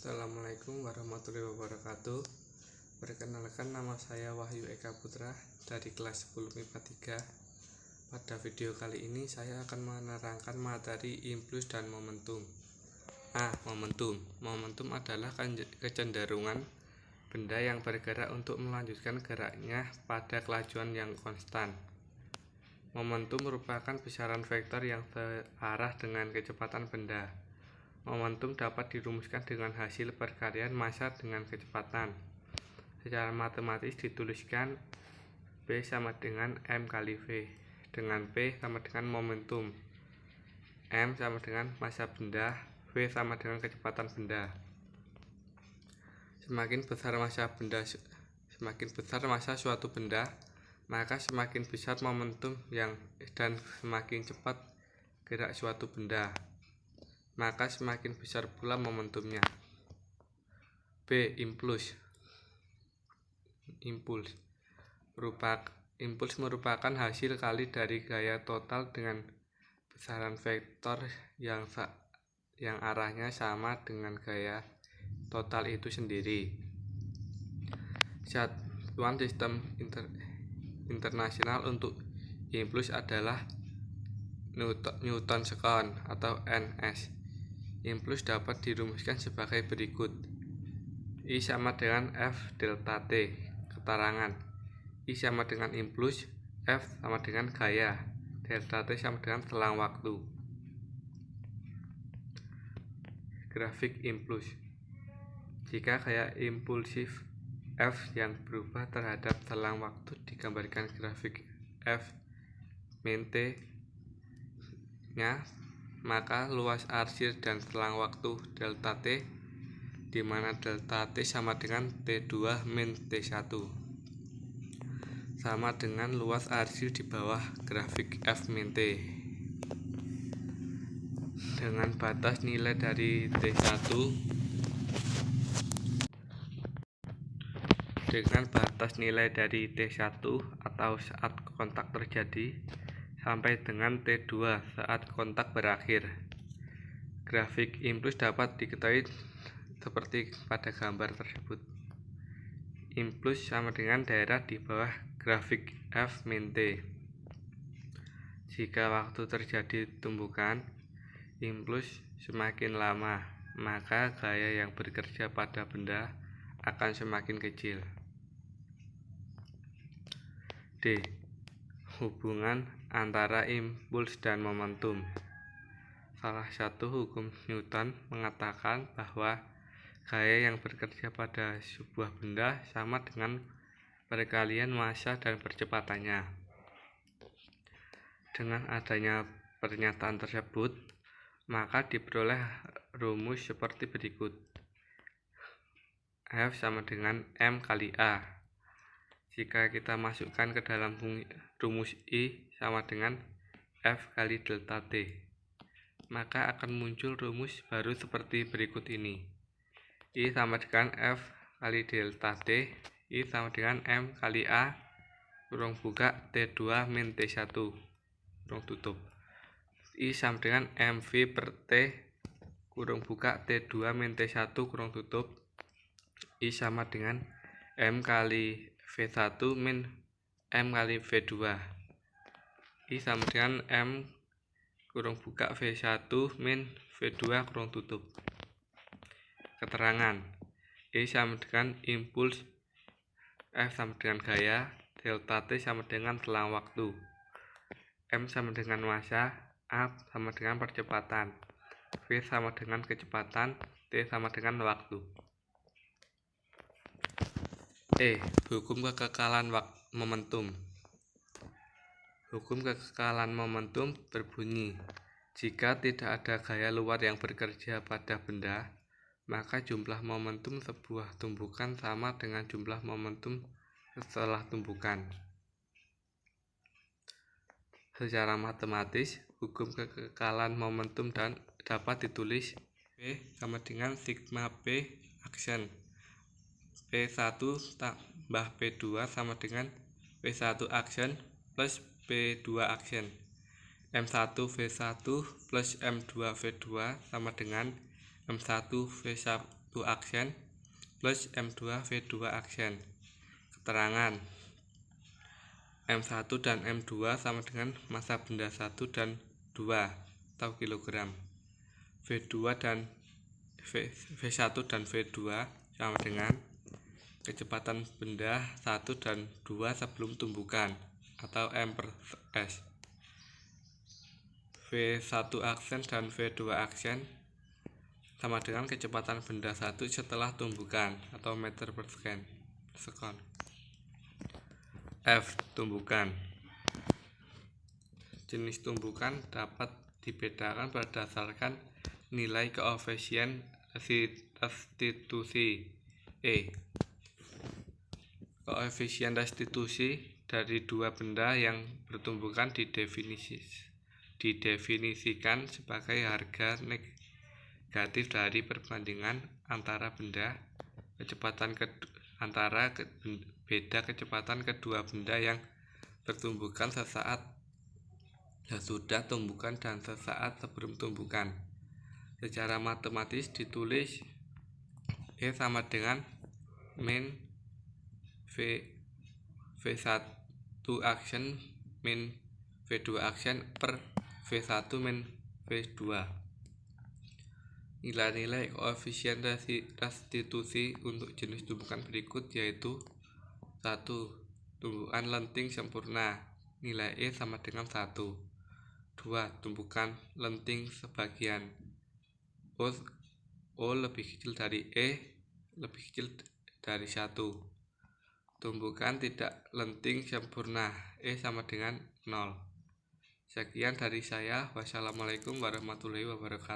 Assalamualaikum warahmatullahi wabarakatuh. Perkenalkan, nama saya Wahyu Eka Putra dari kelas 10 MIPA 3. Pada video kali ini saya akan menerangkan materi impuls dan momentum. Momentum adalah kecenderungan benda yang bergerak untuk melanjutkan geraknya pada kelajuan yang konstan. Momentum merupakan besaran vektor yang searah dengan kecepatan benda. Momentum dapat dirumuskan dengan hasil perkalian massa dengan kecepatan. Secara matematis dituliskan P sama dengan M kali V, dengan P sama dengan momentum, M sama dengan massa benda, V sama dengan kecepatan benda. Semakin besar massa suatu benda, maka semakin besar momentum dan semakin cepat gerak suatu benda, maka semakin besar pula momentumnya. B. Impuls merupakan hasil kali dari gaya total dengan besaran vektor yang arahnya sama dengan gaya total itu sendiri. Satuan sistem internasional untuk impuls adalah Newton second atau NS. Impuls dapat dirumuskan sebagai berikut: I sama dengan F delta T. Keterangan: I sama dengan impuls, F sama dengan gaya, delta T sama dengan selang waktu. Grafik impuls. Jika gaya impulsif F yang berubah terhadap selang waktu digambarkan grafik F min T nya, maka luas arsir dan selang waktu delta T, di mana delta T sama dengan T2 min T1, sama dengan luas arsir di bawah grafik F min T. Dengan batas nilai dari T1 atau saat kontak terjadi sampai dengan T2 saat kontak berakhir. Grafik impuls dapat diketahui seperti pada gambar tersebut. Impuls sama dengan daerah di bawah grafik F min T. Jika waktu terjadi tumbukan impuls semakin lama, maka gaya yang bekerja pada benda akan semakin kecil. D. Hubungan antara impuls dan momentum. Salah satu hukum Newton mengatakan bahwa gaya yang bekerja pada sebuah benda sama dengan perkalian massa dan percepatannya. Dengan adanya pernyataan tersebut, maka diperoleh rumus seperti berikut: F sama dengan M kali A. Jika kita masukkan ke dalam rumus I sama dengan F kali delta T, maka akan muncul rumus baru seperti berikut ini: I sama dengan F kali delta T, I sama dengan M kali A, kurung buka T2 min T1, kurung tutup. I sama dengan MV per T, kurung buka T2 min T1, kurung tutup. I sama dengan M kali V1 min M kali V2. I sama dengan M kurung buka V1 min V2 kurung tutup. Keterangan: I sama dengan impuls, F sama dengan gaya, delta T sama dengan selang waktu, M sama dengan massa, A sama dengan percepatan, V sama dengan kecepatan, T sama dengan waktu. E. Hukum kekekalan momentum. Hukum kekekalan momentum berbunyi: jika tidak ada gaya luar yang bekerja pada benda, maka jumlah momentum sebuah tumbukan sama dengan jumlah momentum setelah tumbukan. Secara matematis, hukum kekekalan momentum dapat ditulis P sama dengan sigma P action, P1 tambah P2 sama dengan P1 action plus P2 action. M1 V1 plus M2 V2 sama dengan M1 V1 aksen plus M2 V2 aksen. Keterangan M1 dan M2 sama dengan massa benda 1 dan 2 atau kilogram. V1 dan V2 sama dengan kecepatan benda 1 dan 2 sebelum tumbukan atau M per S. V1 aksen dan V2 aksen sama dengan kecepatan benda 1 setelah tumbukan atau meter per second. F. Tumbukan. Jenis tumbukan dapat dibedakan berdasarkan nilai koefisien restitusi E. Koefisien restitusi dari dua benda yang bertumbukan didefinisikan sebagai harga negatif dari perbandingan antara beda kecepatan kedua benda yang bertumbukan sesaat sesudah tumbukan dan sesaat sebelum tumbukan. Secara matematis ditulis E sama dengan min V1 aksen min V2 aksen per V1 min V2. Nilai-nilai koefisien restitusi untuk jenis tumbukan berikut yaitu 1. Tumbukan lenting sempurna, nilai E sama dengan 1. 2. Tumbukan lenting sebagian, O lebih kecil dari E lebih kecil dari 1. Tumbukan tidak lenting sempurna, E sama dengan 0. Sekian dari saya. Wassalamualaikum warahmatullahi wabarakatuh.